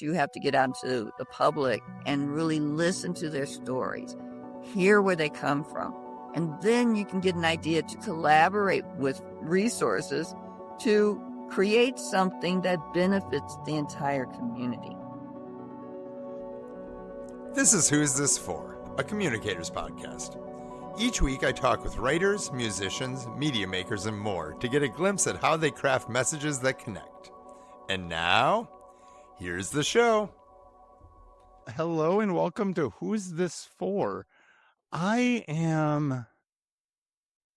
You have to get out into the public and really listen to their stories, hear where they come from. And then you can get an idea to collaborate with resources to create something that benefits the entire community. This is Who's This For, a communicators podcast. Each week I talk with writers, musicians, media makers, and more to get a glimpse at how they craft messages that connect. And now, here's the show. Hello and welcome to Who's This For? I am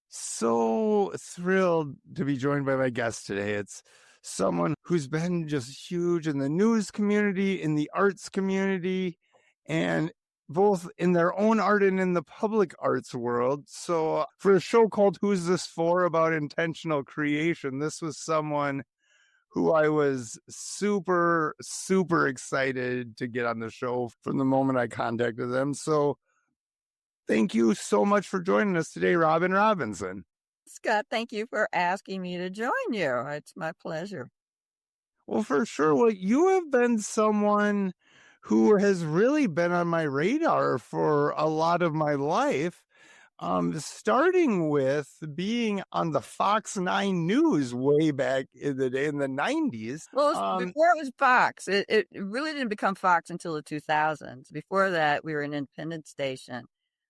so thrilled to be joined by my guest today. It's someone who's been just huge in the news community, in the arts community, and both in their own art and in the public arts world. So for a show called Who's This For about intentional creation, this was someone who I was super, super excited to get on the show from the moment I contacted them. So thank you so much for joining us today, Robyne Robinson. Scott, thank you for asking me to join you. It's my pleasure. Well, for sure. Well, you have been someone who has really been on my radar for a lot of my life, starting with being on the Fox 9 News way back in the day in the 90s. Well, before it was Fox. It really didn't become Fox until the 2000s. Before that, we were an independent station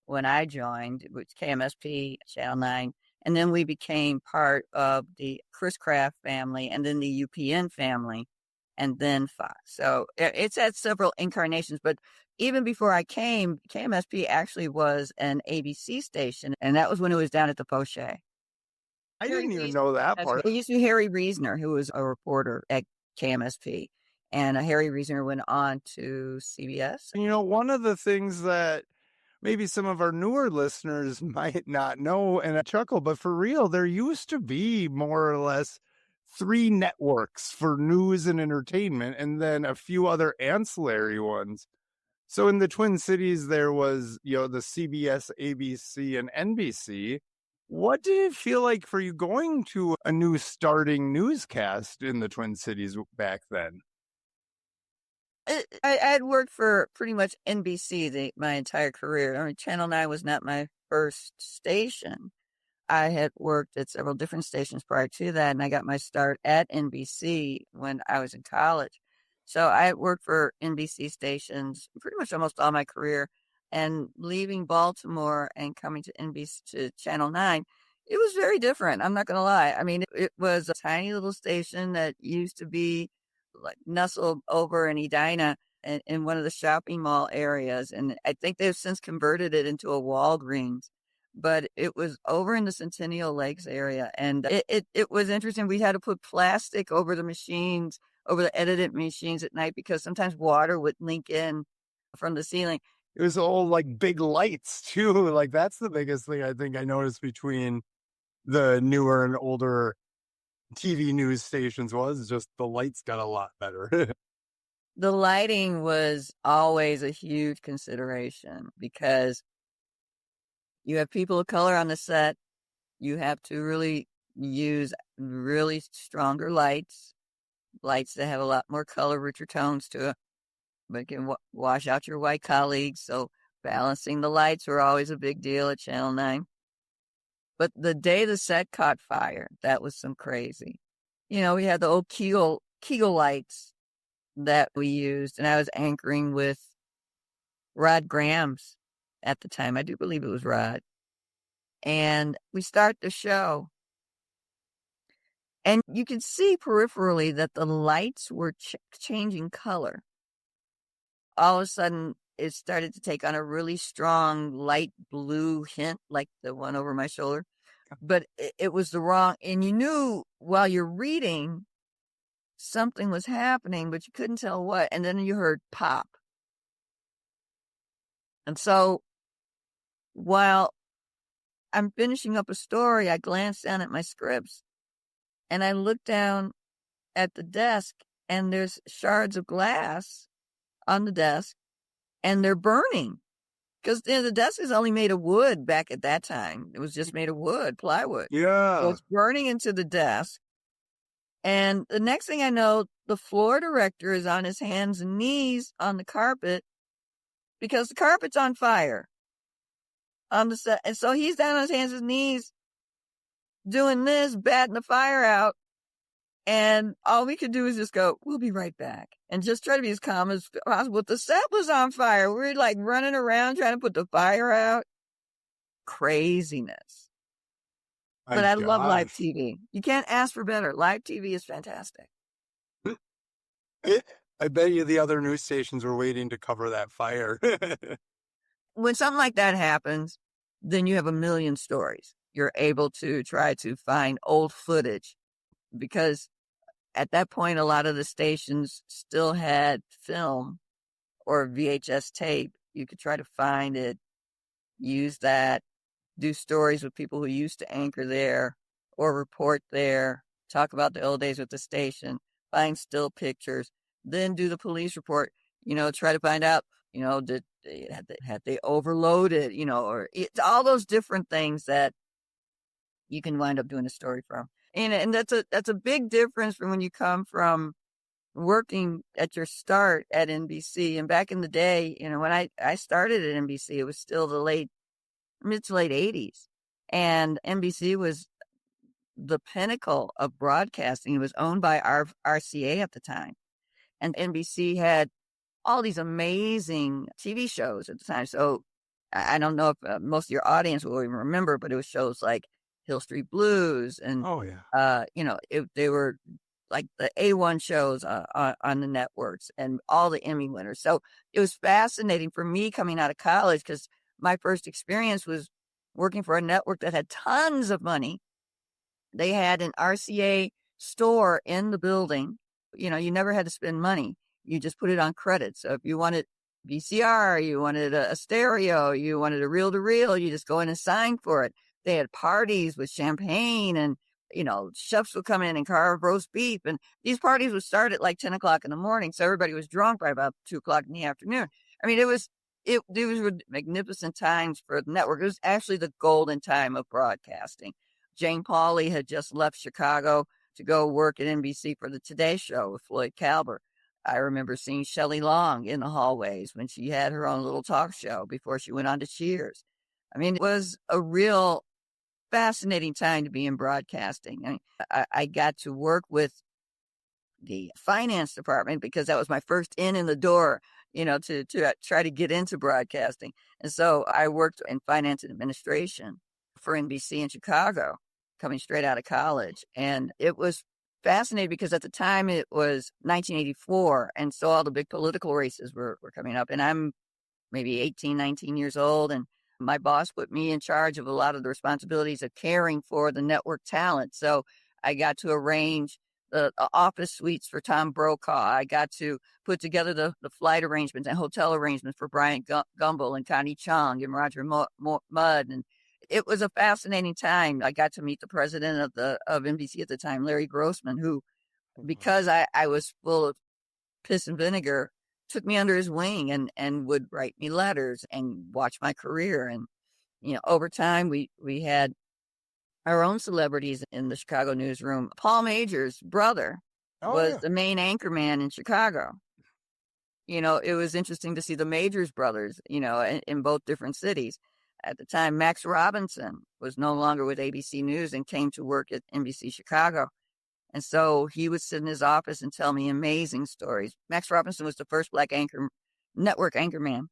when I joined, which KMSP, Channel 9. And then we became part of the Chris Kraft family and then the UPN family and then Fox. So it's had several incarnations. But even before I came, KMSP actually was an ABC station. And that was when it was down at the Poche. I didn't even know that part. We used to be Harry Reasoner, who was a reporter at KMSP. And Harry Reasoner went on to CBS. You know, one of the things that maybe some of our newer listeners might not know and a chuckle, but for real, there used to be more or less 3 networks for news and entertainment, and then a few other ancillary ones. So in the Twin Cities, there was, the CBS, ABC, and NBC. What did it feel like for you going to a new starting newscast in the Twin Cities back then? I had worked for pretty much NBC my entire career. I mean, Channel 9 was not my first station. I had worked at several different stations prior to that, and I got my start at NBC when I was in college. So I had worked for NBC stations pretty much almost all my career, and leaving Baltimore and coming to NBC, to Channel 9, it was very different. I'm not going to lie. I mean, it was a tiny little station that used to be like nestled over in Edina in one of the shopping mall areas. And I think they've since converted it into a Walgreens, but it was over in the Centennial Lakes area. And it was interesting. We had to put plastic over the machines, over the edited machines at night, because sometimes water would leak in from the ceiling. It was all like big lights too. Like that's the biggest thing I think I noticed between the newer and older TV news stations was just the lights got a lot better. The lighting was always a huge consideration because you have people of color on the set. You have to really use really stronger lights that have a lot more color, richer tones to it, but can wash out your white colleagues. So balancing the lights were always a big deal at Channel 9. But the day the set caught fire, that was some crazy. We had the old Kegel lights that we used, and I was anchoring with Rod Grams at the time. I do believe it was Rod. And we start the show, and you can see peripherally that the lights were changing color. All of a sudden, it started to take on a really strong light blue hint, like the one over my shoulder. But it was the wrong, and you knew while you're reading something was happening, but you couldn't tell what. And then you heard pop. And so while I'm finishing up a story, I glanced down at my scripts and I looked down at the desk, and there's shards of glass on the desk, and they're burning. Because the desk is only made of wood back at that time. It was just made of wood, plywood. Yeah. So it's burning into the desk. And the next thing I know, the floor director is on his hands and knees on the carpet because the carpet's on fire on the set. And so he's down on his hands and knees doing this, batting the fire out. And all we could do is just go, we'll be right back. And just try to be as calm as possible. But the set was on fire. We were like running around trying to put the fire out. Craziness. But My I love live gosh. TV. You can't ask for better. Live TV is fantastic. I bet you the other news stations were waiting to cover that fire. When something like that happens, then you have a million stories. You're able to try to find old footage because at that point, a lot of the stations still had film or VHS tape. You could try to find it, use that, do stories with people who used to anchor there or report there, talk about the old days with the station, find still pictures, then do the police report, try to find out, had they overloaded, or it's all those different things that you can wind up doing a story from. And that's a big difference from when you come from working at your start at NBC. And back in the day, when I started at NBC, it was still the mid to late 80s. And NBC was the pinnacle of broadcasting. It was owned by RCA at the time. And NBC had all these amazing TV shows at the time. So I don't know if most of your audience will even remember, but it was shows like Hill Street Blues and, Oh, yeah. they were like the A1 shows on the networks and all the Emmy winners. So it was fascinating for me coming out of college because my first experience was working for a network that had tons of money. They had an RCA store in the building. You never had to spend money. You just put it on credit. So if you wanted VCR, you wanted a stereo, you wanted a reel-to-reel, you just go in and sign for it. They had parties with champagne and, chefs would come in and carve roast beef. And these parties would start at like 10 o'clock in the morning. So everybody was drunk by about 2 o'clock in the afternoon. I mean, these were magnificent times for the network. It was actually the golden time of broadcasting. Jane Pauley had just left Chicago to go work at NBC for the Today Show with Floyd Calvert. I remember seeing Shelley Long in the hallways when she had her own little talk show before she went on to Cheers. I mean, it was a real fascinating time to be in broadcasting. I mean, I got to work with the finance department because that was my first in the door, to try to get into broadcasting. And so I worked in finance and administration for NBC in Chicago, coming straight out of college. And it was fascinating because at the time it was 1984. And so all the big political races were coming up. And I'm maybe 18, 19 years old. And my boss put me in charge of a lot of the responsibilities of caring for the network talent. So I got to arrange the office suites for Tom Brokaw. I got to put together the flight arrangements and hotel arrangements for Bryant Gumbel and Connie Chung and Roger Mudd. And it was a fascinating time. I got to meet the president of NBC at the time, Larry Grossman, who, because I was full of piss and vinegar, took me under his wing and would write me letters and watch my career. And, over time we had our own celebrities in the Chicago newsroom. Paul Major's brother Oh, was yeah. the main anchorman in Chicago. It was interesting to see the Majors brothers, in both different cities. At the time, Max Robinson was no longer with ABC News and came to work at NBC Chicago. And so he would sit in his office and tell me amazing stories. Max Robinson was the first Black network anchorman.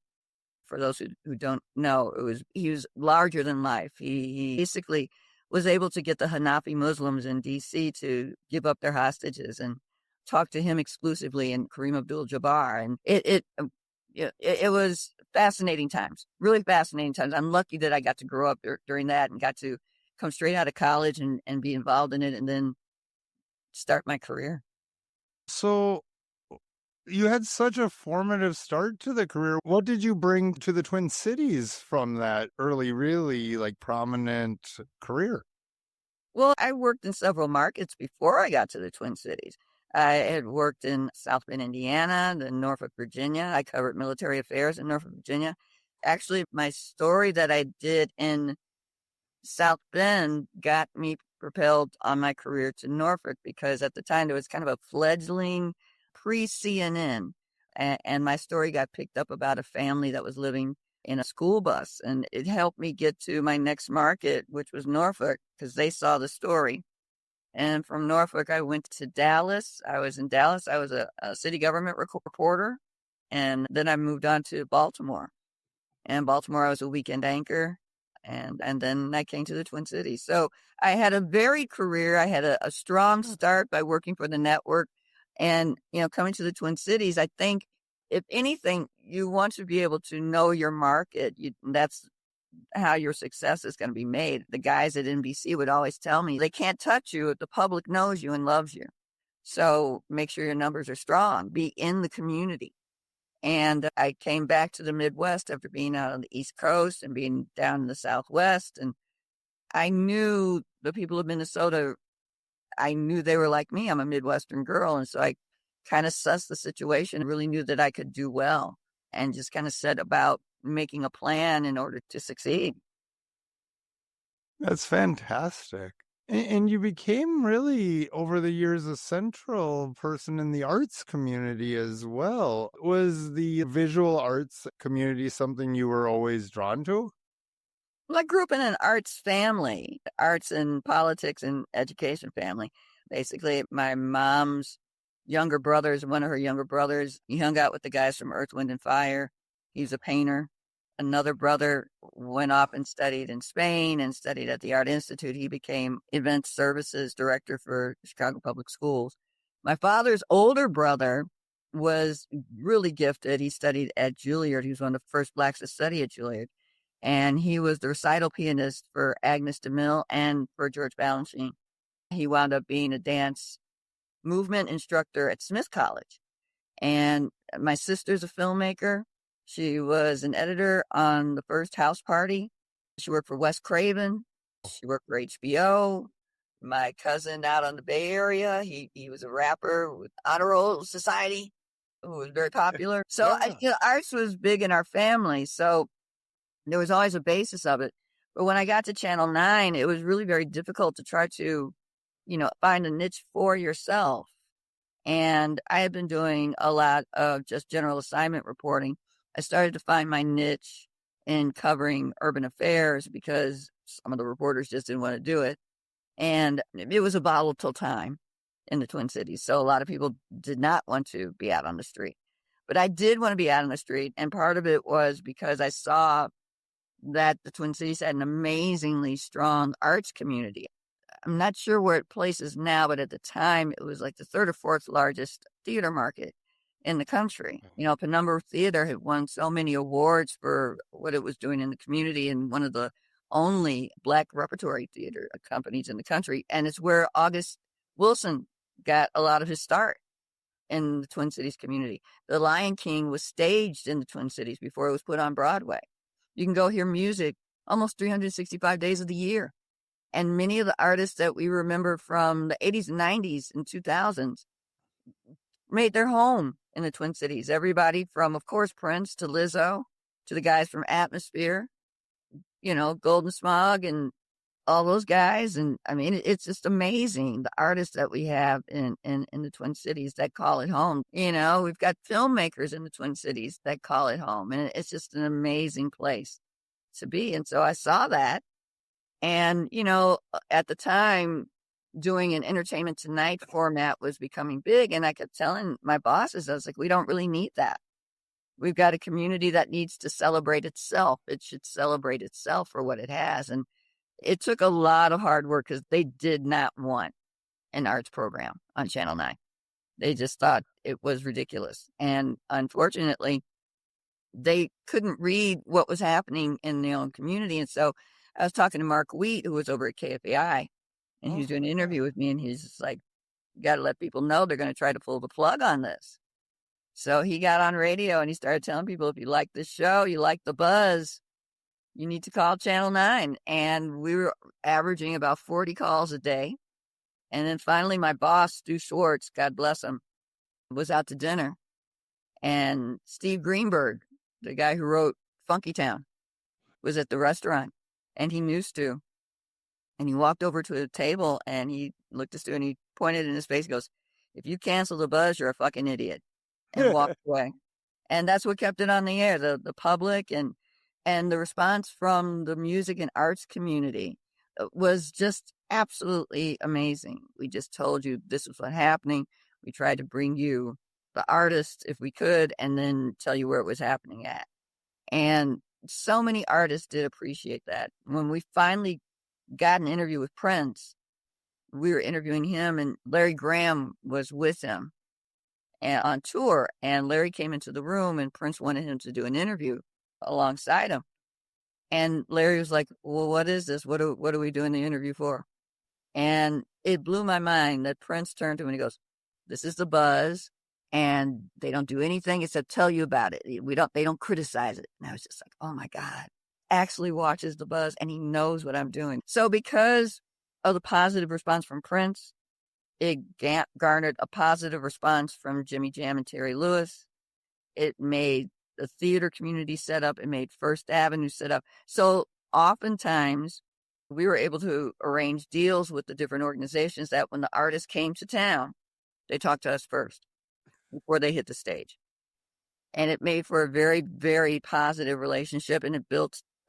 For those who don't know, he was larger than life. He basically was able to get the Hanafi Muslims in D.C. to give up their hostages and talk to him exclusively and Kareem Abdul-Jabbar. And it was fascinating times, really fascinating times. I'm lucky that I got to grow up during that and got to come straight out of college and be involved in it and then start my career. So you had such a formative start to the career. What did you bring to the Twin Cities from that early, really prominent career? Well, I worked in several markets before I got to the Twin Cities. I had worked in South Bend, Indiana, then Norfolk, Virginia. I covered military affairs in Norfolk, Virginia. Actually, my story that I did in South Bend got me propelled on my career to Norfolk because at the time there was kind of a fledgling pre-CNN, and my story got picked up about a family that was living in a school bus, and it helped me get to my next market, which was Norfolk, because they saw the story. And from Norfolk, I went to Dallas. I was in Dallas. I was a city government reporter, and then I moved on to Baltimore. And Baltimore, I was a weekend anchor, and then I came to the Twin Cities. So I had a varied career. I had a strong start by working for the network, and coming to the Twin Cities. I think if anything, you want to be able to know your market. That's how your success is going to be made. The guys at NBC would always tell me they can't touch you if the public knows you and loves you. So make sure your numbers are strong. Be in the community. And I came back to the Midwest after being out on the East Coast and being down in the Southwest. And I knew the people of Minnesota, I knew they were like me. I'm a Midwestern girl. And so I kind of sussed the situation, really knew that I could do well, and just kind of set about making a plan in order to succeed. That's fantastic. And you became really, over the years, a central person in the arts community as well. Was the visual arts community something you were always drawn to? Well, I grew up in an arts family, arts and politics and education family. Basically, my mom's younger brothers, one of her younger brothers, he hung out with the guys from Earth, Wind, and Fire. He's a painter. Another brother went off and studied in Spain and studied at the Art Institute. He became event services director for Chicago Public Schools. My father's older brother was really gifted. He studied at Juilliard. He was one of the first blacks to study at Juilliard. And he was the recital pianist for Agnes DeMille and for George Balanchine. He wound up being a dance movement instructor at Smith College. And my sister's a filmmaker. She was an editor on the first House Party. She worked for Wes Craven. She worked for HBO. My cousin out on the Bay Area, he was a rapper with Honor Roll Society who was very popular. So arts was big in our family. So there was always a basis of it. But when I got to Channel 9, it was really very difficult to try to, find a niche for yourself. And I had been doing a lot of just general assignment reporting. I started to find my niche in covering urban affairs because some of the reporters just didn't want to do it. And it was a volatile time in the Twin Cities. So a lot of people did not want to be out on the street. But I did want to be out on the street. And part of it was because I saw that the Twin Cities had an amazingly strong arts community. I'm not sure where it places now, but at the time it was like the third or fourth largest theater market in the country. Penumbra Theater had won so many awards for what it was doing in the community, and one of the only Black repertory theater companies in the country. And it's where August Wilson got a lot of his start in the Twin Cities community. The Lion King was staged in the Twin Cities before it was put on Broadway. You can go hear music almost 365 days of the year. And many of the artists that we remember from the 80s and 90s and 2000s made their home in the Twin Cities. Everybody from, of course, Prince to Lizzo to the guys from Atmosphere, Golden Smog and all those guys. And I mean, it's just amazing, the artists that we have in the Twin Cities that call it home. We've got filmmakers in the Twin Cities that call it home. And it's just an amazing place to be. And so I saw that. And, at the time, doing an Entertainment Tonight format was becoming big. And I kept telling my bosses, I was like, we don't really need that. We've got a community that needs to celebrate itself. It should celebrate itself for what it has. And it took a lot of hard work because they did not want an arts program on Channel 9. They just thought it was ridiculous. And unfortunately, they couldn't read what was happening in their own community. And so I was talking to Mark Wheat, who was over at KFAI, and he was doing an interview with me, and he's just like, you got to let people know they're going to try to pull the plug on this. So he got on radio and he started telling people, if you like this show, you like the buzz, you need to call Channel 9. And we were averaging about 40 calls a day. And then finally, my boss, Stu Schwartz, God bless him, was out to dinner. And Steve Greenberg, the guy who wrote Funky Town, was at the restaurant. And he knew Stu. And he walked over to a table and he looked us through and he pointed in his face. He goes, "If you cancel the buzz, you're a fucking idiot," and walked away. And that's what kept it on the air, the public and the response from the music and arts community was just absolutely amazing. We just told you this was what's happening. We tried to bring you the artists if we could, and then tell you where it was happening at. And so many artists did appreciate that. When we finally got an interview with Prince, we were interviewing him, and Larry Graham was with him and on tour. And Larry came into the room, and Prince wanted him to do an interview alongside him. And Larry was like, "Well, what is this? What are we doing the interview for?" And it blew my mind that Prince turned to him and he goes, "This is the buzz, and they don't do anything except tell you about it. They don't criticize it." And I was just like, oh my God, actually watches the buzz and he knows what I'm doing. So because of the positive response from Prince, it garnered a positive response from Jimmy Jam and Terry Lewis. It made the theater community set up. It made First Avenue set up. So oftentimes we were able to arrange deals with the different organizations that when the artists came to town, they talked to us first before they hit the stage. And it made for a very, very positive relationship. And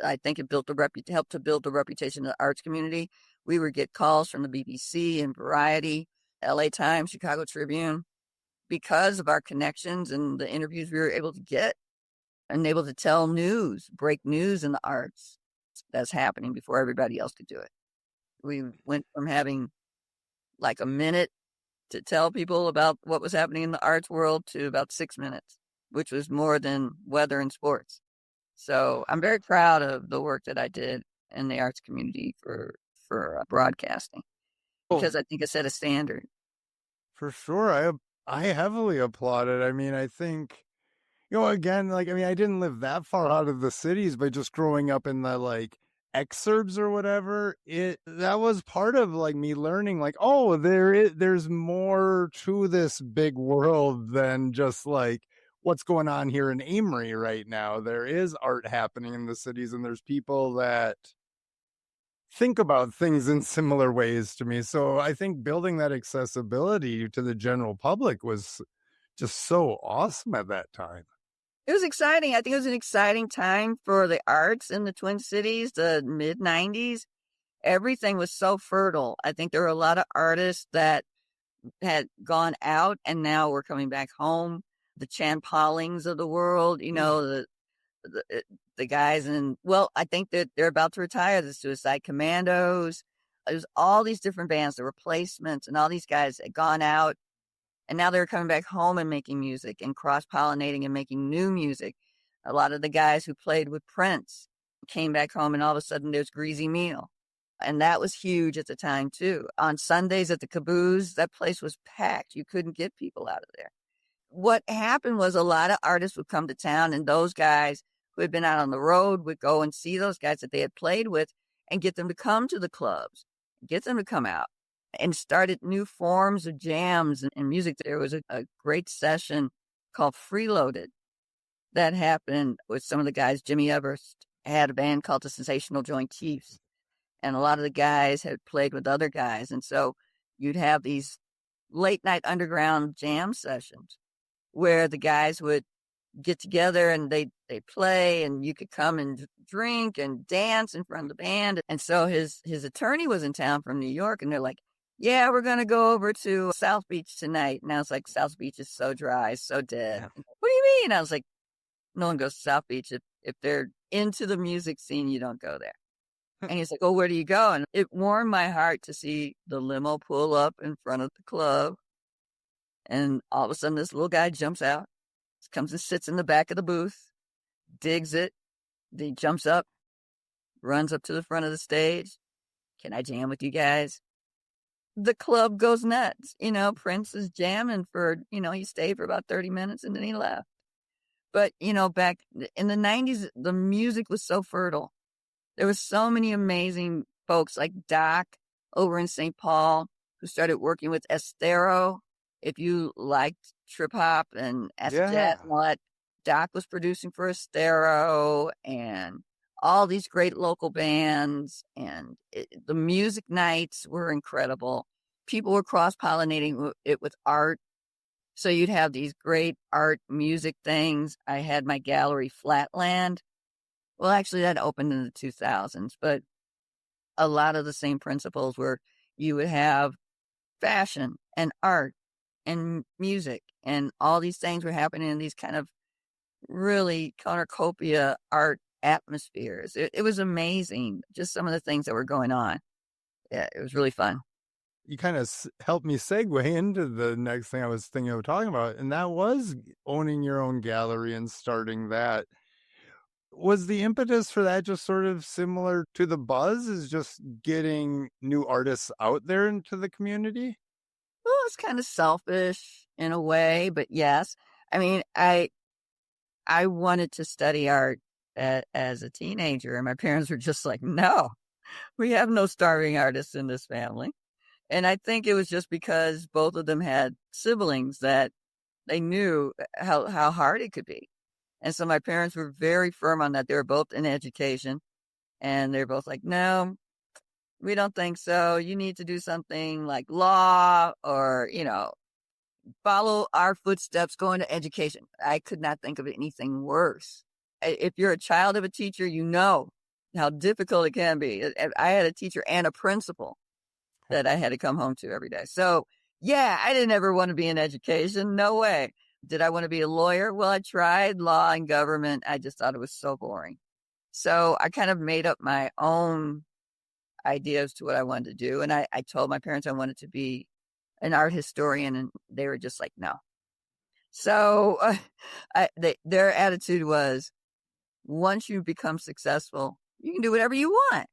I think it helped to build the reputation of the arts community. We would get calls from the BBC and Variety, LA Times, Chicago Tribune, because of our connections and the interviews we were able to get and able to tell break news in the arts that's happening before everybody else could do it. We went from having like a minute to tell people about what was happening in the arts world to about 6 minutes, which was more than weather and sports. So I'm very proud of the work that I did in the arts community for broadcasting, because I think it set a standard. For sure. I heavily applaud it. I mean, I think, again, like, I mean, I didn't live that far out of the cities, but just growing up in the like exurbs or whatever, that was part of like me learning like, oh, there's more to this big world than just like what's going on here in Amory right now. There is art happening in the cities, and there's people that think about things in similar ways to me. So I think building that accessibility to the general public was just so awesome at that time. It was exciting. I think it was an exciting time for the arts in the Twin Cities, the mid 90s. Everything was so fertile. I think there were a lot of artists that had gone out and now were coming back home. The Chan Paulings of the world, the guys I think that they're about to retire. The Suicide Commandos. There's all these different bands, the Replacements, and all these guys had gone out, and now they're coming back home and making music and cross-pollinating and making new music. A lot of the guys who played with Prince came back home, and all of a sudden there's Greasy Meal. And that was huge at the time too. On Sundays at the Caboose, that place was packed. You couldn't get people out of there. What happened was a lot of artists would come to town, and those guys who had been out on the road would go and see those guys that they had played with and get them to come to the clubs, get them to come out, and started new forms of jams and music. There was a great session called Freeloaded that happened with some of the guys. Jimmy Everest had a band called the Sensational Joint Chiefs, and a lot of the guys had played with other guys. And so you'd have these late night underground jam sessions where the guys would get together and they'd play, and you could come and drink and dance in front of the band. And so his attorney was in town from New York, and they're like, "Yeah, we're going to go over to South Beach tonight." And I was like, "South Beach is so dry, so dead." Yeah. "What do you mean?" I was like, "No one goes to South Beach. If they're into the music scene, you don't go there." And he's like, "Oh, where do you go?" And it warmed my heart to see the limo pull up in front of the club. And all of a sudden, this little guy jumps out, comes and sits in the back of the booth, digs it. Then he jumps up, runs up to the front of the stage. "Can I jam with you guys?" The club goes nuts. Prince is jamming he stayed for about 30 minutes and then he left. But, back in the 90s, the music was so fertile. There was so many amazing folks like Doc over in St. Paul who started working with Estero. If you liked trip hop and acid jazz and all that, Doc was producing for Estero, and all these great local bands, and the music nights were incredible. People were cross-pollinating it with art. So you'd have these great art music things. I had my gallery Flatland. Well, actually, that opened in the 2000s, but a lot of the same principles where you would have fashion and art and music, and all these things were happening in these kind of really cornucopia art atmospheres. It was amazing, just some of the things that were going on. Yeah, it was really fun. You kind of helped me segue into the next thing I was thinking of talking about, and that was owning your own gallery and starting that. Was the impetus for that just sort of similar to the buzz, is just getting new artists out there into the community? Well, it's kind of selfish in a way, but yes. I mean, I wanted to study art as a teenager, and my parents were just like, "No, we have no starving artists in this family." And I think it was just because both of them had siblings that they knew how hard it could be. And so my parents were very firm on that. They were both in education, and they're both like, "No, we don't think so. You need to do something like law or, follow our footsteps, go into education." I could not think of anything worse. If you're a child of a teacher, you know how difficult it can be. I had a teacher and a principal that I had to come home to every day. So, yeah, I didn't ever want to be in education. No way. Did I want to be a lawyer? Well, I tried law and government. I just thought it was so boring. So I kind of made up my own idea as to what I wanted to do. And I told my parents I wanted to be an art historian, and they were just like, no. So their attitude was, once you become successful, you can do whatever you want.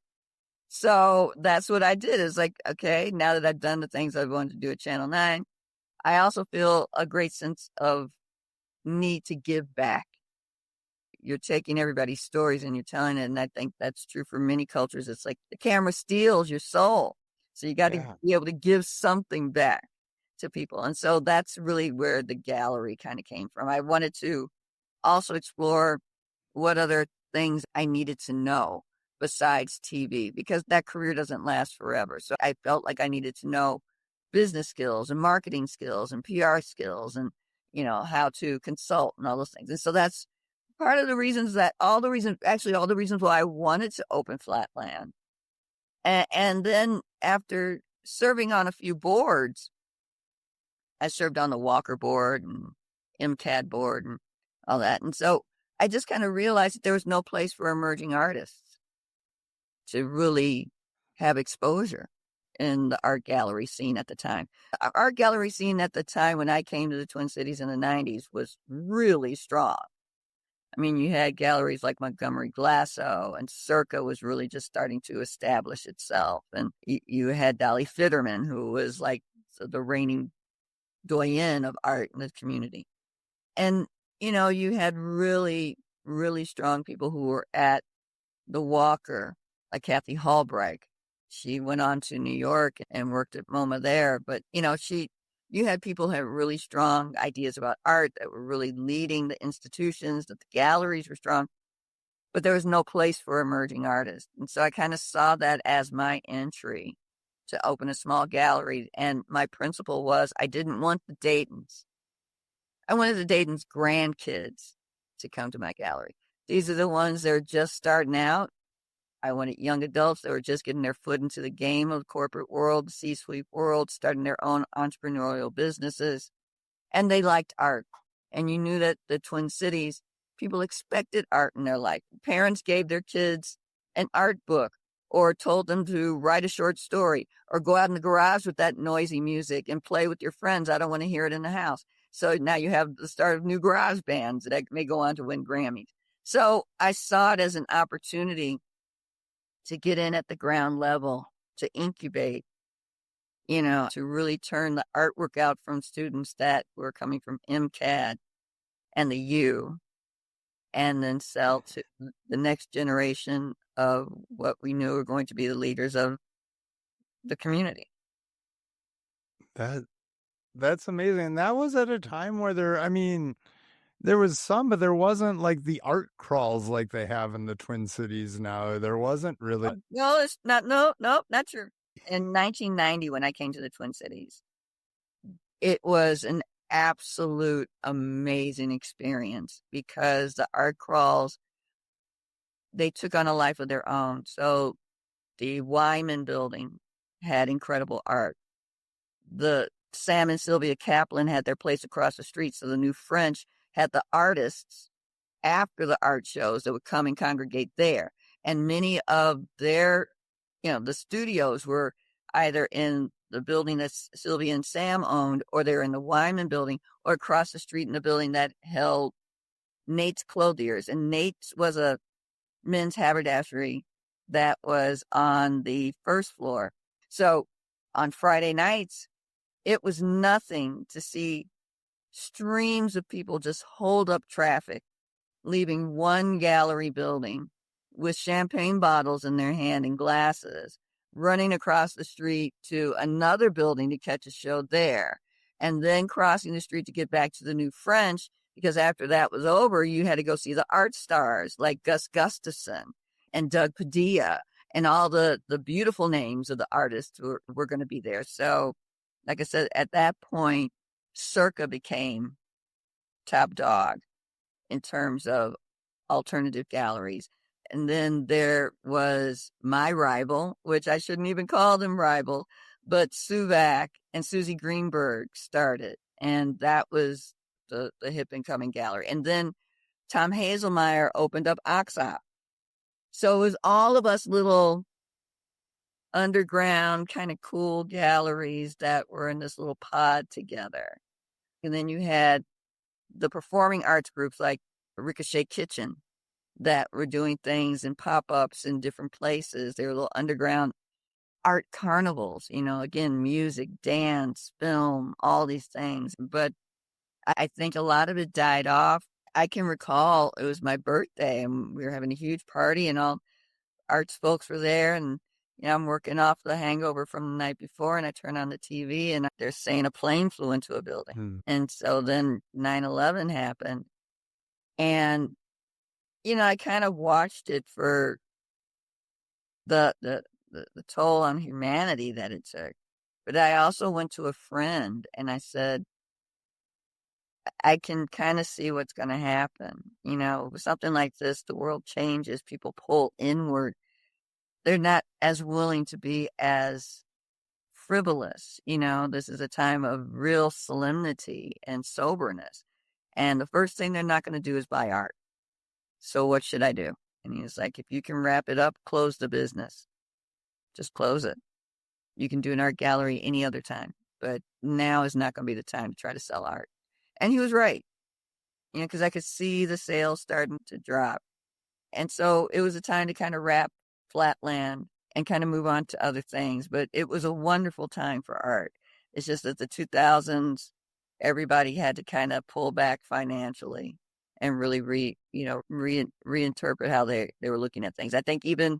So that's what I did. It's like, okay, now that I've done the things I wanted to do at Channel 9, I also feel a great sense of need to give back. You're taking everybody's stories and you're telling it. And I think that's true for many cultures. It's like the camera steals your soul. So you got to Yeah. be able to give something back to people. And so that's really where the gallery kind of came from. I wanted to also explore what other things I needed to know besides TV, because that career doesn't last forever. So I felt like I needed to know business skills and marketing skills and PR skills and, how to consult and all those things. And so that's part of the reasons that all the reasons why I wanted to open Flatland. And then after serving on a few boards, I served on the Walker board and MCAD board and all that. And so I just kind of realized that there was no place for emerging artists to really have exposure in the art gallery scene at the time. Our art gallery scene at the time when I came to the Twin Cities in the 90s was really strong. I mean, you had galleries like Montgomery Glasso, and Circa was really just starting to establish itself. And you had Dolly Fitterman, who was like the reigning doyen of art in the community. And, you had really, really strong people who were at the Walker, like Kathy Hallbright. She went on to New York and worked at MoMA there. But, you had people who had really strong ideas about art that were really leading the institutions, that the galleries were strong, but there was no place for emerging artists. And so I kind of saw that as my entry to open a small gallery. And my principle was I didn't want the Daytons. I wanted the Dayton's grandkids to come to my gallery. These are the ones that are just starting out. I wanted young adults that were just getting their foot into the game of the corporate world, the C-suite world, starting their own entrepreneurial businesses. And they liked art. And you knew that the Twin Cities, people expected art in their life. Parents gave their kids an art book or told them to write a short story or go out in the garage with that noisy music and play with your friends. I don't want to hear it in the house. So now you have the start of new garage bands that may go on to win Grammys. So I saw it as an opportunity to get in at the ground level, to incubate, to really turn the artwork out from students that were coming from MCAD and the U, and then sell to the next generation of what we knew were going to be the leaders of the community. That's amazing. And that was at a time where there, I mean, There was some, but there wasn't like the art crawls like they have in the Twin Cities now. There wasn't really. No, it's not. No, no, not true. In 1990, when I came to the Twin Cities, it was an absolute amazing experience because the art crawls, they took on a life of their own. So the Wyman building had incredible art. The Sam and Sylvia Kaplan had their place across the street. So the New French had the artists after the art shows that would come and congregate there. And many of their, the studios were either in the building that Sylvia and Sam owned, or they're in the Wyman building, or across the street in the building that held Nate's Clothiers. And Nate's was a men's haberdashery that was on the first floor. So on Friday nights, it was nothing to see streams of people just hold up traffic, leaving one gallery building with champagne bottles in their hand and glasses, running across the street to another building to catch a show there, and then crossing the street to get back to the New French, because after that was over, you had to go see the art stars like Gus Gustafson and Doug Padilla and all the beautiful names of the artists who were going to be there. So, like I said, at that point, Circa became top dog in terms of alternative galleries. And then there was my rival, which I shouldn't even call them rival, but Suvac and Susie Greenberg started. And that was the hip and coming gallery. And then Tom Hazelmeyer opened up Oxop. So it was all of us little underground kind of cool galleries that were in this little pod together. And then you had the performing arts groups like Ricochet Kitchen that were doing things and pop-ups in different places. They were little underground art carnivals, again, music, dance, film, all these things. But I think a lot of it died off. I can recall it was my birthday and we were having a huge party and all arts folks were there, and I'm working off the hangover from the night before, and I turn on the TV and they're saying a plane flew into a building. And so then 9/11 happened, and I kind of watched it for the toll on humanity that it took. But I also went to a friend and I said, I can kind of see what's going to happen. With something like this, the world changes, people pull inward. They're not as willing to be as frivolous. This is a time of real solemnity and soberness. And the first thing they're not going to do is buy art. So what should I do? And he was like, if you can wrap it up, close the business. Just close it. You can do an art gallery any other time, but now is not going to be the time to try to sell art. And he was right, because I could see the sales starting to drop. And so it was a time to kind of wrap Flatland and kind of move on to other things. But it was a wonderful time for art. It's just that the 2000s, everybody had to kind of pull back financially and really reinterpret how they were looking at things. I think even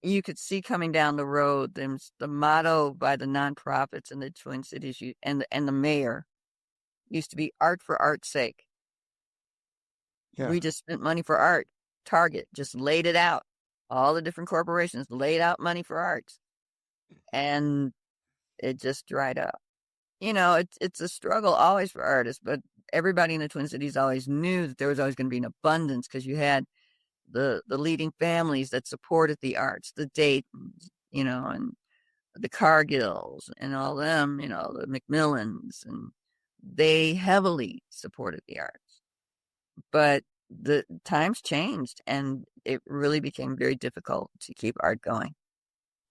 you could see coming down the road, the motto by the nonprofits in the Twin Cities and the mayor used to be art for art's sake. Yeah. We just spent money for art. Target just laid it out. All the different corporations laid out money for arts. And it just dried up. It's a struggle always for artists, but everybody in the Twin Cities always knew that there was always going to be an abundance because you had the leading families that supported the arts, the Daytons, and the Cargills and all them, the Macmillans, and they heavily supported the arts. But the times changed and it really became very difficult to keep art going.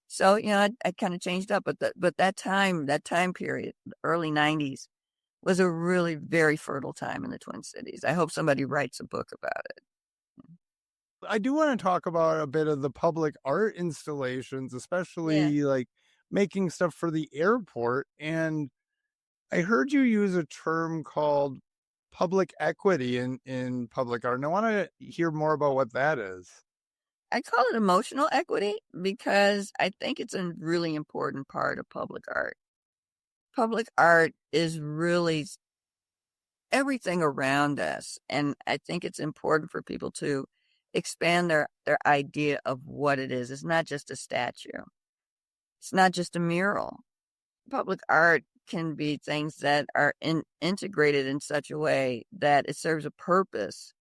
So, I kind of changed up, but that time period, the early 90s, was a really very fertile time in the Twin Cities. I hope somebody writes a book about it. I do want to talk about a bit of the public art installations, especially like making stuff for the airport. And I heard you use a term called public equity in public art. And I want to hear more about what that is. I call it emotional equity because I think it's a really important part of public art. Public art is really everything around us. And I think it's important for people to expand their idea of what it is. It's not just a statue. It's not just a mural. Public art can be things that are integrated in such a way that it serves a purpose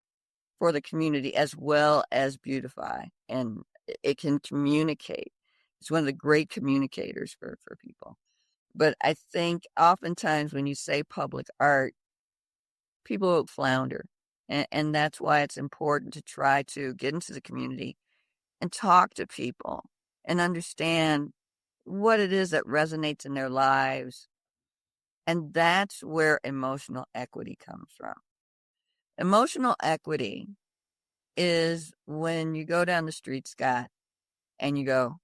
for the community as well as beautify, and it can communicate. It's one of the great communicators for people. But I think oftentimes when you say public art, people flounder. And that's why it's important to try to get into the community and talk to people and understand what it is that resonates in their lives. And that's where emotional equity comes from. Emotional equity is when you go down the street, Scott, and you go,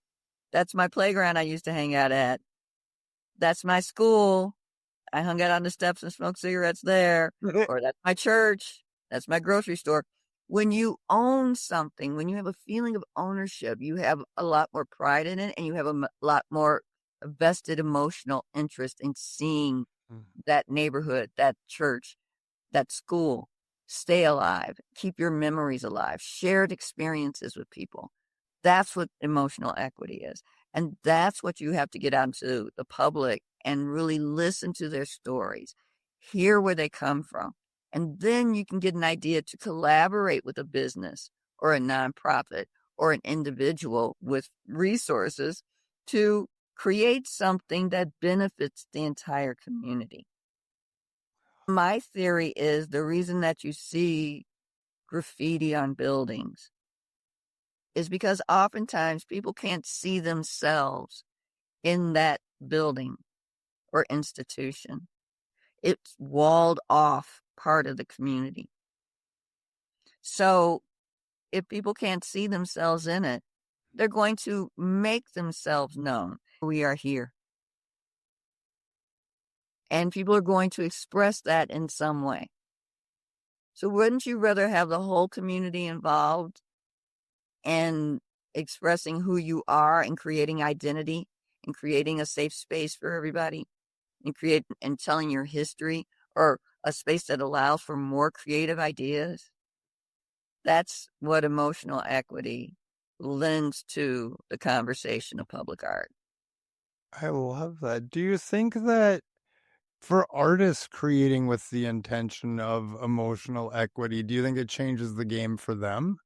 that's my playground I used to hang out at. That's my school. I hung out on the steps and smoked cigarettes there. Or that's my church. That's my grocery store. When you own something, when you have a feeling of ownership, you have a lot more pride in it, and you have a lot more vested emotional interest in seeing that neighborhood, that church, that school stay alive, keep your memories alive, shared experiences with people. That's what emotional equity is. And that's what you have to get out into the public and really listen to their stories, hear where they come from. And then you can get an idea to collaborate with a business or a nonprofit or an individual with resources to create something that benefits the entire community. My theory is the reason that you see graffiti on buildings is because oftentimes people can't see themselves in that building or institution. It's walled off part of the community. So if people can't see themselves in it, they're going to make themselves known. We are here. And people are going to express that in some way. So wouldn't you rather have the whole community involved and expressing who you are and creating identity and creating a safe space for everybody and telling your history, or a space that allows for more creative ideas? That's what emotional equity lends to the conversation of public art. I love that. Do you think that for artists creating with the intention of emotional equity, do you think it changes the game for them?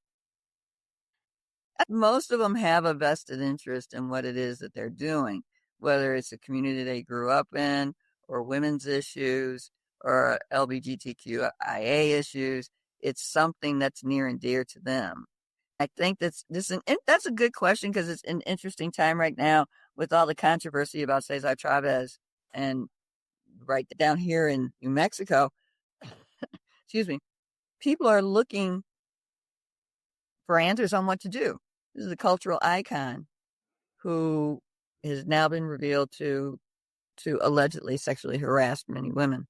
Most of them have a vested interest in what it is that they're doing, whether it's a community they grew up in, or women's issues, or LGBTQIA issues. It's something that's near and dear to them. I think that's a good question, because it's an interesting time right now with all the controversy about Cesar Chavez, and right down here in New Mexico, excuse me, people are looking for answers on what to do. This is a cultural icon who has now been revealed to allegedly sexually harass many women.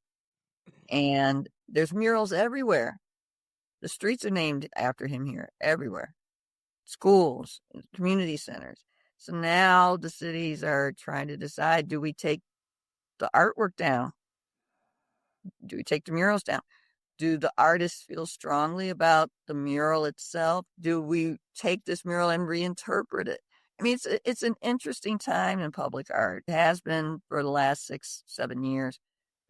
And there's murals everywhere. The streets are named after him here, everywhere. Schools, community centers. So now the cities are trying to decide, do we take the artwork down? Do we take the murals down? Do the artists feel strongly about the mural itself? Do we take this mural and reinterpret it? I mean, it's an interesting time in public art. It has been for the last 6, 7 years.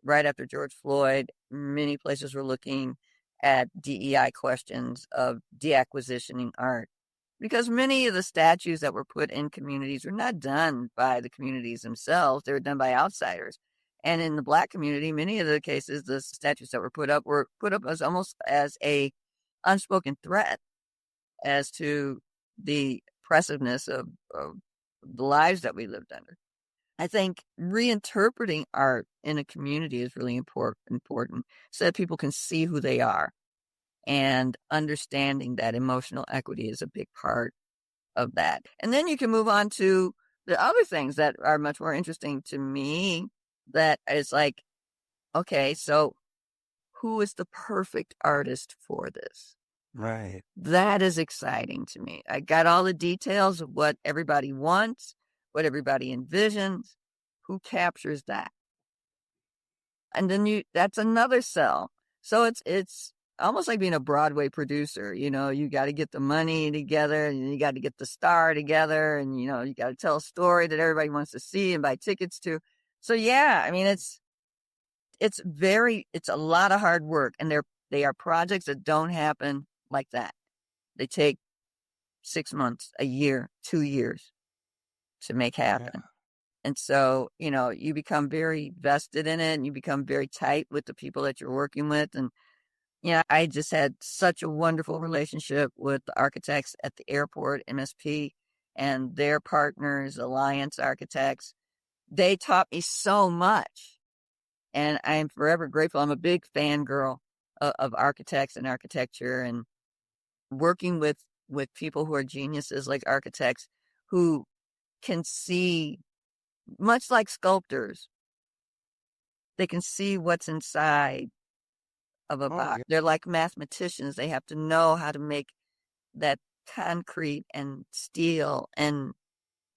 Right after George Floyd, many places were looking at DEI questions of deacquisitioning art, because many of the statues that were put in communities were not done by the communities themselves. They were done by outsiders. And in the Black community, many of the cases, the statues that were put up as almost as a unspoken threat as to the oppressiveness of the lives that we lived under. I think reinterpreting art in a community is really important, so that people can see who they are, and understanding that emotional equity is a big part of that. And then you can move on to the other things that are much more interesting to me, that is like, okay, so who is the perfect artist for this? Right. That is exciting to me. I got all the details of what everybody wants, what everybody envisions. Who captures that? And then that's another cell. So it's almost like being a Broadway producer. You got to get the money together, and you got to get the star together, and you got to tell a story that everybody wants to see and buy tickets to. So yeah, I mean it's a lot of hard work, and they are projects that don't happen like that. They take 6 months, a year, 2 years to make Yeah. happen. And so, you become very vested in it, and you become very tight with the people that you're working with. And, I just had such a wonderful relationship with the architects at the airport, MSP, and their partners, Alliance Architects. They taught me so much, and I am forever grateful. I'm a big fangirl of architects and architecture, and working with people who are geniuses like architects who can see, much like sculptors, they can see what's inside of a Oh, yeah. box. They're like mathematicians. They have to know how to make that concrete and steel and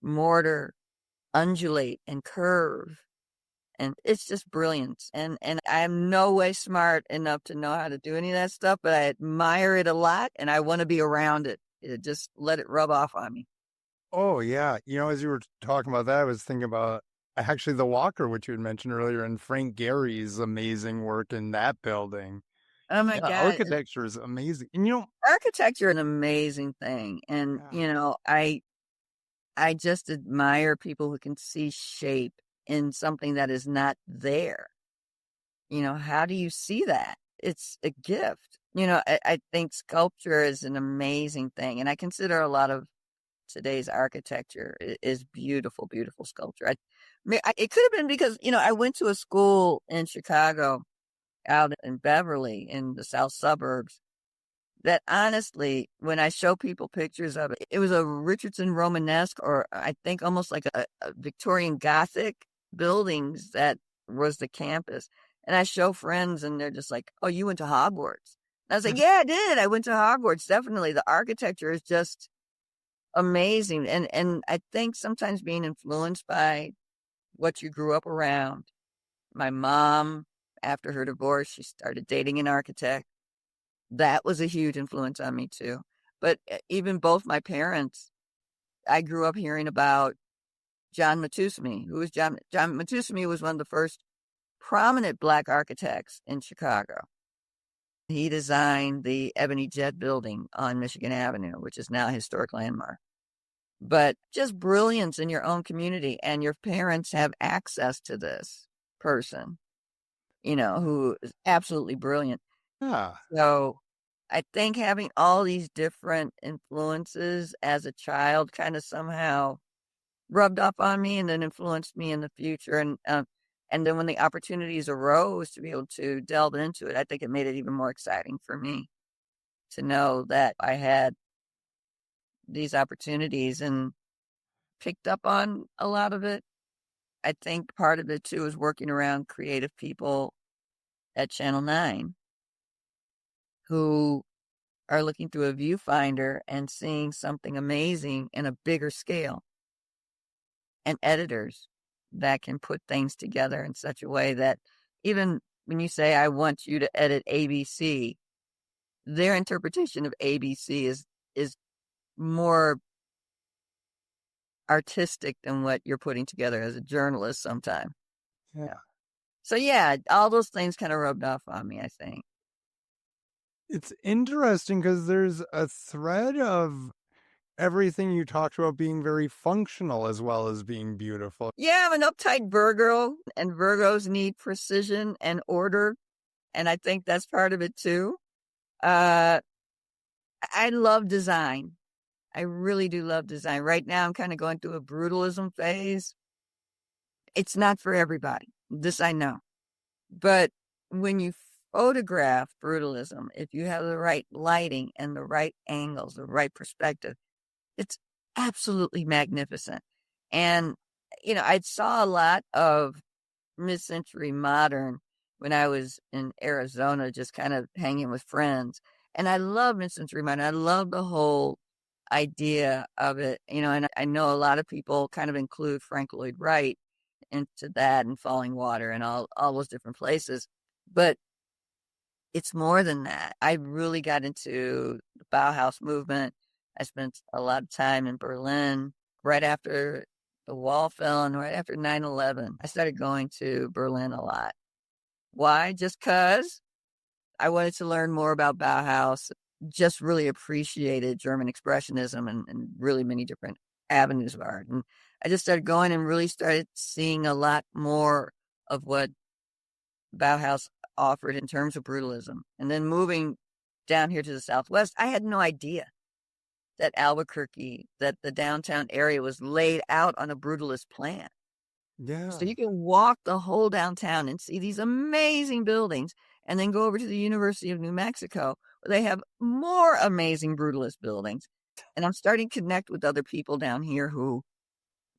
mortar undulate and curve. And it's just brilliant. And I'm no way smart enough to know how to do any of that stuff, but I admire it a lot, and I want to be around it. Just let it rub off on me. Oh, yeah. As you were talking about that, I was thinking about actually the Walker, which you had mentioned earlier, and Frank Gehry's amazing work in that building. Oh my Yeah, God. architecture is amazing. And Architecture is an amazing thing. And, yeah, I just admire people who can see shape in something that is not there. How do you see that? It's a gift. I think sculpture is an amazing thing. And I consider a lot of today's architecture is beautiful, beautiful sculpture. It could have been because, I went to a school in Chicago out in Beverly in the south suburbs that honestly, when I show people pictures of it, it was a Richardson Romanesque, or I think almost like a Victorian Gothic buildings that was the campus. And I show friends, and they're just like, "Oh, you went to Hogwarts?" And I was like, "Yeah, I did. I went to Hogwarts. Definitely. The architecture is just amazing." And I think sometimes being influenced by what you grew up around. My mom, after her divorce, she started dating an architect. That was a huge influence on me too. But even both my parents, I grew up hearing about John Matusami. Who was John Matusami was one of the first prominent Black architects in Chicago. He designed the Ebony Jet building on Michigan Avenue, which is now a historic landmark. But just brilliance in your own community, and your parents have access to this person, who is absolutely brilliant. yeah, So I think having all these different influences as a child kind of somehow rubbed off on me, and then influenced me in the future. And then when the opportunities arose to be able to delve into it, I think it made it even more exciting for me to know that I had these opportunities and picked up on a lot of it. I think part of it too is working around creative people at Channel 9 who are looking through a viewfinder and seeing something amazing in a bigger scale, and editors that can put things together in such a way that even when you say, "I want you to edit ABC," their interpretation of ABC is more artistic than what you're putting together as a journalist sometimes. yeah. So yeah, all those things kind of rubbed off on me, I think. It's interesting because there's a thread of everything you talked about being very functional as well as being beautiful. Yeah, I'm an uptight Virgo, and Virgos need precision and order, and I think that's part of it too. Uh, I love design. I really do love design. Right now, I'm kind of going through a brutalism phase. It's not for everybody. This I know. But when you photograph brutalism, if you have the right lighting and the right angles, the right perspective, it's absolutely magnificent. And, I saw a lot of mid-century modern when I was in Arizona, just kind of hanging with friends. And I love mid-century modern. I love the whole idea of it, and I know a lot of people kind of include Frank Lloyd Wright into that, and Falling Water, and all those different places. But it's more than that. I really got into the Bauhaus movement. I spent a lot of time in Berlin right after the wall fell and right after 9/11. I started going to Berlin a lot. Why? Just because I wanted to learn more about Bauhaus, just really appreciated German Expressionism and really many different avenues of art. And I just started going and really started seeing a lot more of what Bauhaus offered in terms of brutalism. And then moving down here to the Southwest, I had no idea that Albuquerque, that the downtown area was laid out on a brutalist plan. Yeah. So you can walk the whole downtown and see these amazing buildings and then go over to the University of New Mexico where they have more amazing brutalist buildings. And I'm starting to connect with other people down here who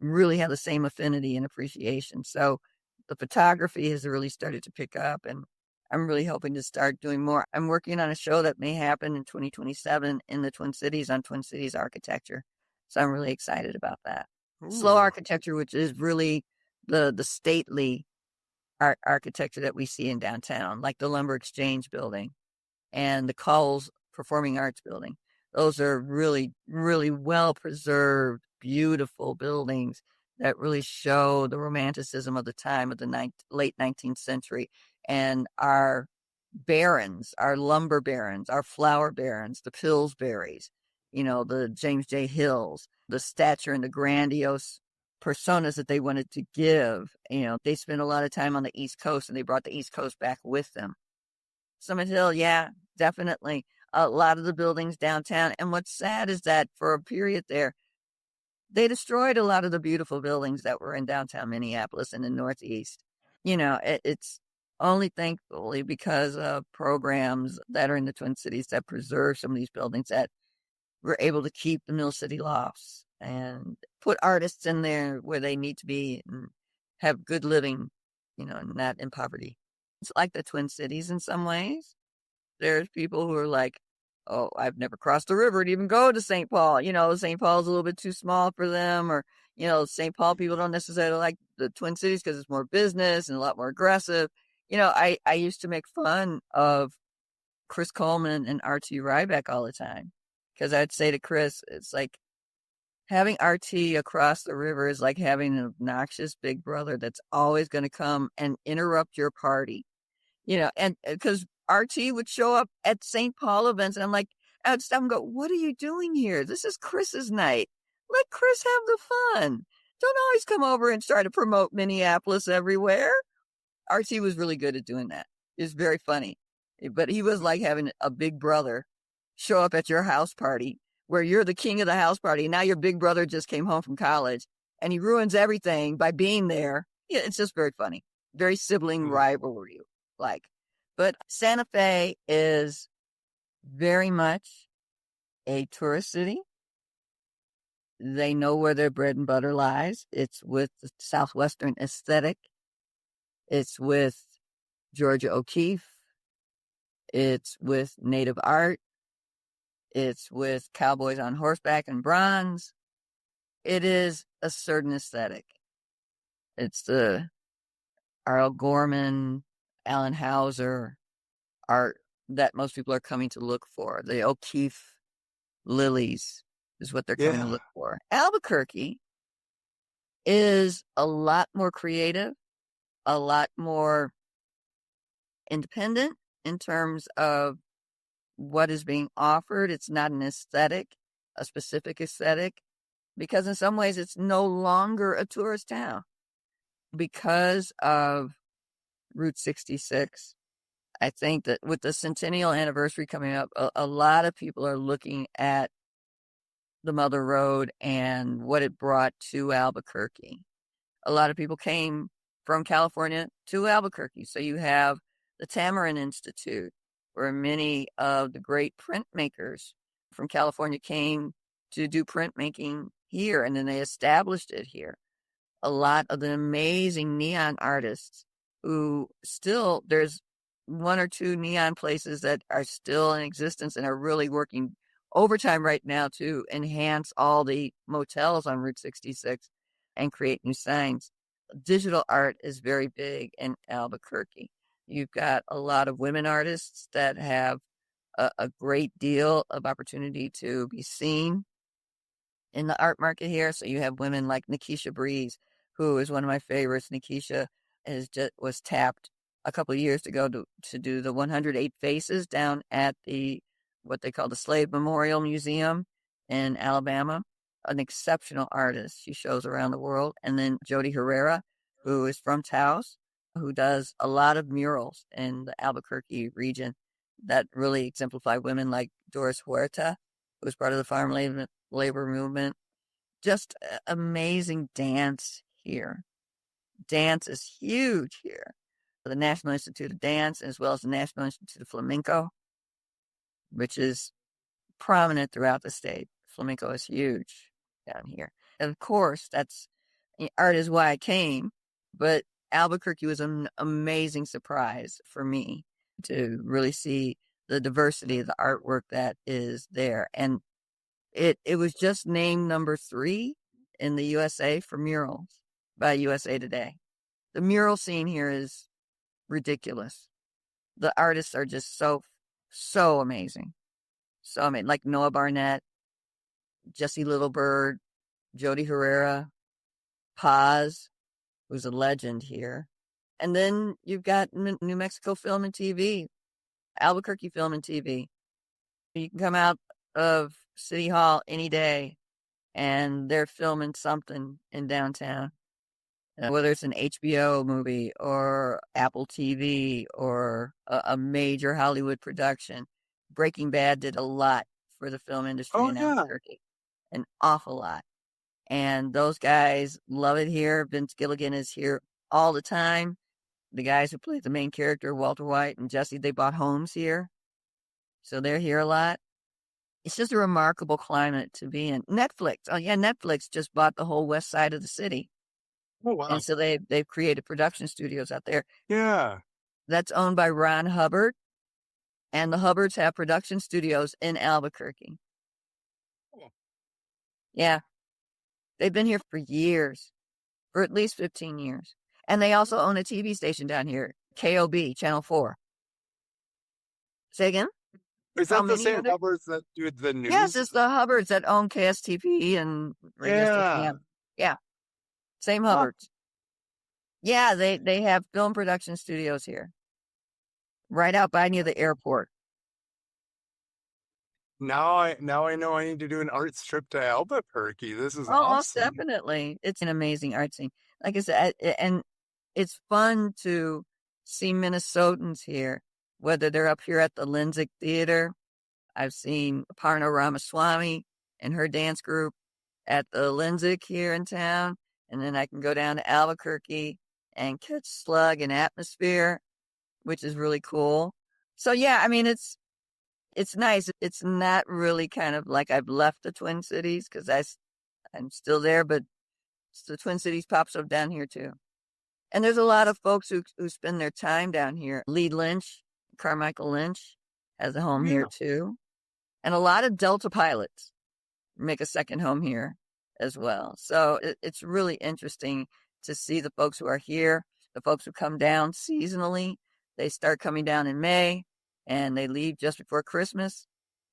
really have the same affinity and appreciation. So the photography has really started to pick up, and I'm really hoping to start doing more. I'm working on a show that may happen in 2027 in the Twin Cities on Twin Cities architecture. So I'm really excited about that. Slow Ooh. architecture, which is really the stately architecture that we see in downtown, like the Lumber Exchange building and the Coles Performing Arts building. Those are really, really well preserved, beautiful buildings that really show the romanticism of the time of the late 19th century. And our barons, our lumber barons, our flower barons, the Pillsburys, the James J. Hills, the stature and the grandiose personas that they wanted to give. They spent a lot of time on the East Coast and they brought the East Coast back with them. Summit Hill, yeah, definitely. A lot of the buildings downtown. And what's sad is that for a period there, they destroyed a lot of the beautiful buildings that were in downtown Minneapolis and the Northeast. It's only thankfully because of programs that are in the Twin Cities that preserve some of these buildings that we're able to keep the Mill City lofts and put artists in there where they need to be and have good living, not in poverty. It's like the Twin Cities in some ways. There's people who are like, oh, I've never crossed the river to even go to St. Paul. St. Paul's a little bit too small for them, or, St. Paul people don't necessarily like the Twin Cities because it's more business and a lot more aggressive. I used to make fun of Chris Coleman and R.T. Ryback all the time because I'd say to Chris, it's like having R.T. across the river is like having an obnoxious big brother that's always going to come and interrupt your party. And because RT would show up at St. Paul events, and I'm like, I'd stop and go, what are you doing here? This is Chris's night. Let Chris have the fun. Don't always come over and try to promote Minneapolis everywhere. RT was really good at doing that. It was very funny. But he was like having a big brother show up at your house party where you're the king of the house party. Now your big brother just came home from college and he ruins everything by being there. Yeah, it's just very funny. Very sibling rivalry. But Santa Fe is very much a tourist city. They know where their bread and butter lies. It's with the Southwestern aesthetic. It's with Georgia O'Keeffe. It's with native art. It's with cowboys on horseback and bronze. It is a certain aesthetic. It's the Arl Gorman, Alan Hauser art that most people are coming to look for. The O'Keeffe lilies is what they're coming to look for. Albuquerque is a lot more creative, a lot more independent in terms of what is being offered. It's not an aesthetic, a specific aesthetic, because in some ways it's no longer a tourist town because of Route 66. I think that with the centennial anniversary coming up, a lot of people are looking at the Mother Road and what it brought to Albuquerque. A lot of people came from California to Albuquerque. So you have the Tamarind Institute, where many of the great printmakers from California came to do printmaking here, and then they established it here. A lot of the amazing neon artists who still, there's one or two neon places that are still in existence and are really working overtime right now to enhance all the motels on Route 66 and create new signs. Digital art is very big in Albuquerque. You've got a lot of women artists that have a great deal of opportunity to be seen in the art market here. So you have women like Nikisha Breeze, who is one of my favorites. Nikisha was tapped a couple of years ago to do the 108 Faces down at what they call the Slave Memorial Museum in Alabama. An exceptional artist. She shows around the world. And then Jody Herrera, who is from Taos, who does a lot of murals in the Albuquerque region that really exemplify women like Doris Huerta, who was part of the farm labor movement. Just amazing dance here. Dance is huge here. The National Institute of Dance, as well as the National Institute of Flamenco, which is prominent throughout the state. Flamenco is huge down here. And of course, art is why I came, but Albuquerque was an amazing surprise for me to really see the diversity of the artwork that is there. And it was just named number 3 in the USA for murals by USA Today. The mural scene here is ridiculous. The artists are just so amazing. So amazing. Like Noah Barnett, Jesse Littlebird, Jody Herrera, Paz, who's a legend here. And then you've got New Mexico Film and TV, Albuquerque Film and TV. You can come out of City Hall any day and they're filming something in downtown, whether it's an HBO movie or Apple TV or a major Hollywood production. Breaking Bad did a lot for the film industry in Albuquerque, an awful lot. And those guys love it here. Vince Gilligan is here all the time. The guys who played the main character, Walter White and Jesse, they bought homes here. So they're here a lot. It's just a remarkable climate to be in. Netflix. Oh, yeah, Netflix just bought the whole west side of the city. Oh, wow. And so they've created production studios out there. Yeah. That's owned by Ron Hubbard. And the Hubbards have production studios in Albuquerque. Oh. Yeah. They've been here for years, for at least 15 years. And they also own a TV station down here, KOB, Channel 4. Say again? Is that the same Hubbards that do the news? Yes, it's the Hubbards that own KSTP and radio station. Yeah. Same Hubbards. Yeah, they have film production studios here. Right out by near the airport. Now I know I need to do an arts trip to Albuquerque. This is awesome. Most definitely. It's an amazing art scene. Like I said, and it's fun to see Minnesotans here, whether they're up here at the Lindsay Theater. I've seen Parna Ramaswamy and her dance group at the Lindsay here in town. And then I can go down to Albuquerque and catch Slug and Atmosphere, which is really cool. So yeah, I mean, it's nice. It's not really kind of like I've left the Twin Cities because I'm still there, but the Twin Cities pops up down here too. And there's a lot of folks who spend their time down here. Lee Lynch, Carmichael Lynch has a home here too. And a lot of Delta pilots make a second home here as well. So it's really interesting to see the folks who are here, the folks who come down seasonally. They start coming down in May and they leave just before Christmas.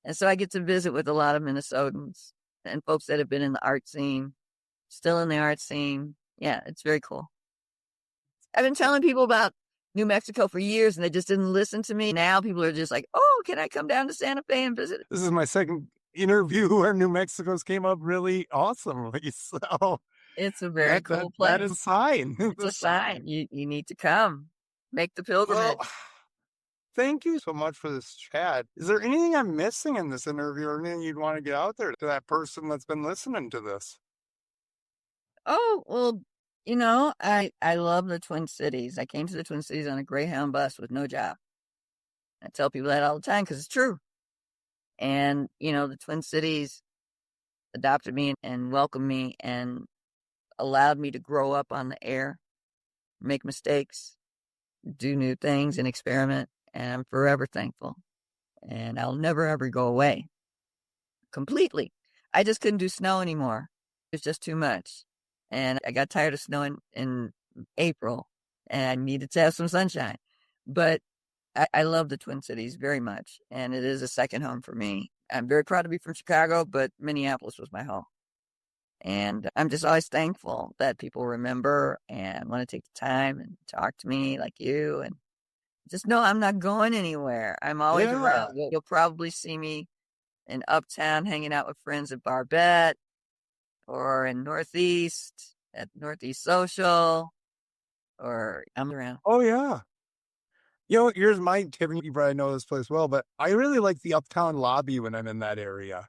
And so I get to visit with a lot of Minnesotans and folks that have been in the art scene, still in the art scene. Yeah, it's very cool. I've been telling people about New Mexico for years and they just didn't listen to me. Now people are just like, oh, can I come down to Santa Fe and visit? This is my second interview where New Mexico's came up really awesomely. So it's a very cool place. That is a sign. It's a sign. You need to come. Make the pilgrimage. Well, thank you so much for this chat. Is there anything I'm missing in this interview or anything you'd want to get out there to that person that's been listening to this? Oh, well, you know, I love the Twin Cities. I came to the Twin Cities on a Greyhound bus with no job. I tell people that all the time because it's true. And, you know, the Twin Cities adopted me and welcomed me and allowed me to grow up on the air, make mistakes, do new things and experiment. And I'm forever thankful. And I'll never, ever go away completely. I just couldn't do snow anymore. It's just too much. And I got tired of snow in April and I needed to have some sunshine. But I love the Twin Cities very much, and it is a second home for me. I'm very proud to be from Chicago, but Minneapolis was my home. And I'm just always thankful that people remember and want to take the time and talk to me like you. And just know I'm not going anywhere. I'm always Yeah. around. You'll probably see me in Uptown hanging out with friends at Barbette or in Northeast at Northeast Social, or I'm around. Oh, yeah. Here's my tip, and you probably know this place well, but I really like the Uptown lobby when I'm in that area.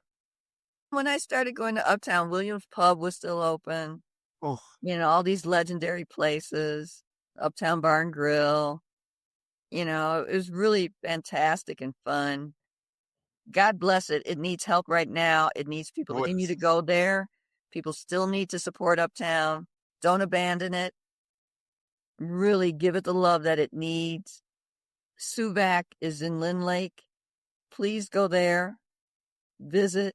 When I started going to Uptown, Williams Pub was still open. Oh, All these legendary places, Uptown Bar and Grill. It was really fantastic and fun. God bless it. It needs help right now. It needs people to continue to boys. go there. People still need to support Uptown. Don't abandon it. Really give it the love that it needs. Suvac is in Lynn Lake. Please go there. Visit.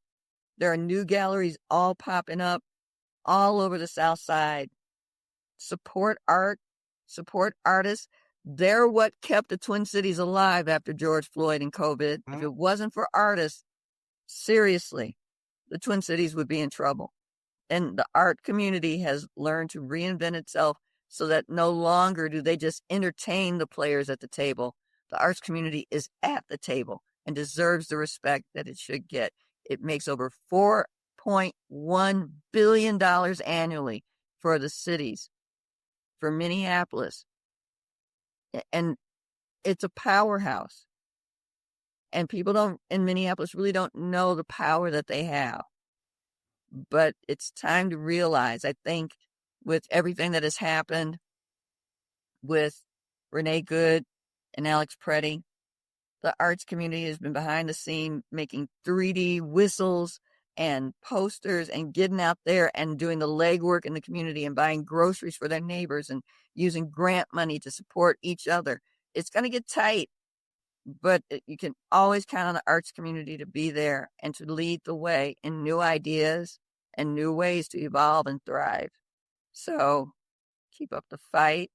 There are new galleries all popping up all over the South Side. Support art. Support artists. They're what kept the Twin Cities alive after George Floyd and COVID. If it wasn't for artists, seriously, the Twin Cities would be in trouble. And the art community has learned to reinvent itself so that no longer do they just entertain the players at the table. The arts community is at the table and deserves the respect that it should get. It makes over $4.1 billion annually for the cities, for Minneapolis. And it's a powerhouse. And people in Minneapolis really don't know the power that they have. But it's time to realize, I think, with everything that has happened with Renee Good and Alex Preddy, the arts community has been behind the scene making 3D whistles and posters and getting out there and doing the legwork in the community and buying groceries for their neighbors and using grant money to support each other. It's going to get tight, but you can always count on the arts community to be there and to lead the way in new ideas and new ways to evolve and thrive. So keep up the fight.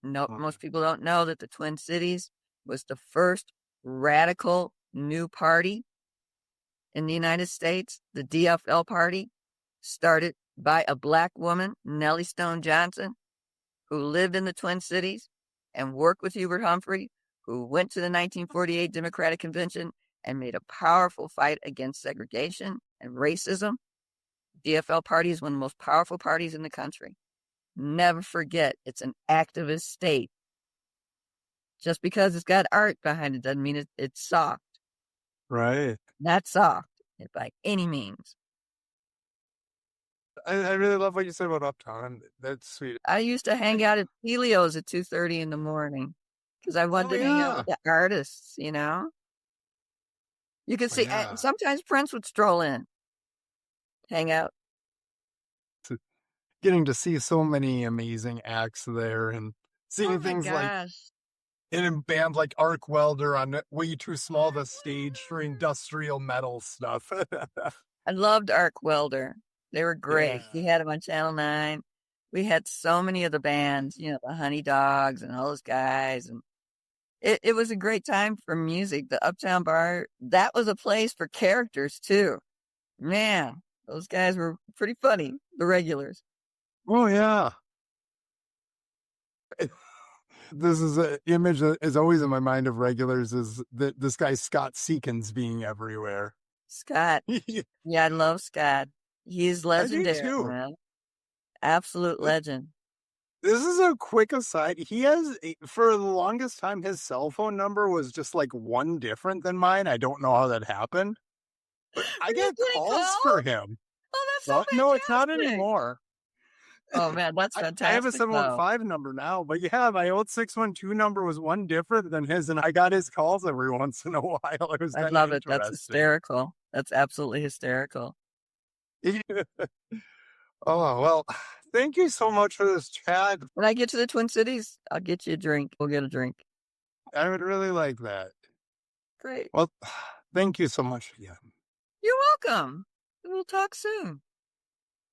No, most people don't know that the Twin Cities was the first radical new party in the United States. The DFL party started by a Black woman, Nellie Stone Johnson, who lived in the Twin Cities and worked with Hubert Humphrey, who went to the 1948 Democratic Convention and made a powerful fight against segregation and racism. DFL party is one of the most powerful parties in the country. Never forget, it's an activist state. Just because it's got art behind it doesn't mean it's soft. Right. Not soft by any means. I really love what you said about Uptown. That's sweet. I used to hang out at Helio's at 2:30 in the morning because I wanted to hang out with the artists, You could see, sometimes Prince would stroll in, hang out. Getting to see so many amazing acts there and seeing things like in a band like Arc Welder on Way Too Small the stage for industrial metal stuff. I loved Arc Welder. They were great. We had them on Channel 9. We had so many of the bands, the Honey Dogs and all those guys. And it was a great time for music. The Uptown Bar, that was a place for characters too. Man, those guys were pretty funny, the regulars. Oh, yeah. This is an image that is always in my mind of regulars is this guy Scott Seekins being everywhere. Scott. Yeah, I love Scott. He's legendary, too. Man. Absolute legend. This is a quick aside. He has, for the longest time, his cell phone number was just like one different than mine. I don't know how that happened. But I get calls for him. Oh, that's so fantastic. No, it's not anymore. Oh, man, that's fantastic. I have a 715 number now, but yeah, my old 612 number was one different than his, and I got his calls every once in a while. I love it. That's hysterical. That's absolutely hysterical. Oh, well, thank you so much for this chat. When I get to the Twin Cities, I'll get you a drink. We'll get a drink. I would really like that. Great. Well, thank you so much again. You're welcome. We'll talk soon.